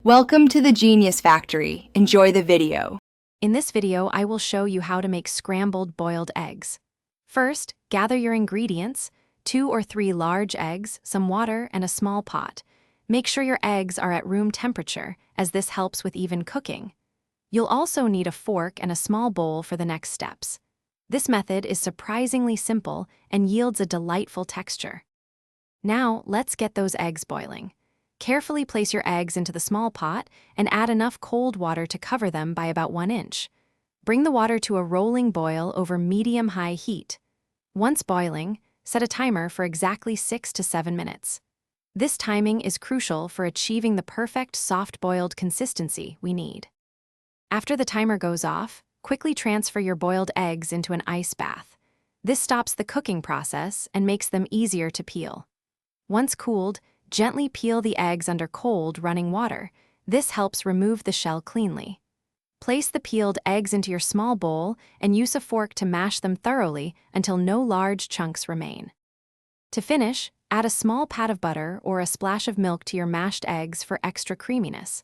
Welcome to the Genius Factory. Enjoy the video. In this video, I will show you how to make scrambled boiled eggs. First, gather your ingredients: 2 or 3 large eggs, some water, and a small pot. Make sure your eggs are at room temperature, as this helps with even cooking. You'll also need a fork and a small bowl for the next steps. This method is surprisingly simple and yields a delightful texture. Now, let's get those eggs boiling. Carefully place your eggs into the small pot and add enough cold water to cover them by about 1 inch. Bring the water to a rolling boil over medium-high heat. Once boiling, set a timer for exactly 6 to 7 minutes. This timing is crucial for achieving the perfect soft-boiled consistency we need. After the timer goes off, quickly transfer your boiled eggs into an ice bath. This stops the cooking process and makes them easier to peel. Once cooled, gently peel the eggs under cold, running water. This helps remove the shell cleanly. Place the peeled eggs into your small bowl and use a fork to mash them thoroughly until no large chunks remain. To finish, add a small pat of butter or a splash of milk to your mashed eggs for extra creaminess.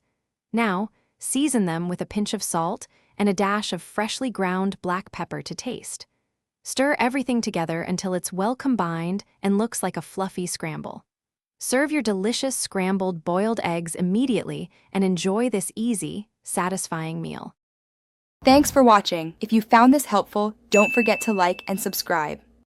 Now, season them with a pinch of salt and a dash of freshly ground black pepper to taste. Stir everything together until it's well combined and looks like a fluffy scramble. Serve your delicious scrambled boiled eggs immediately and enjoy this easy, satisfying meal. Thanks for watching. If you found this helpful, don't forget to like and subscribe.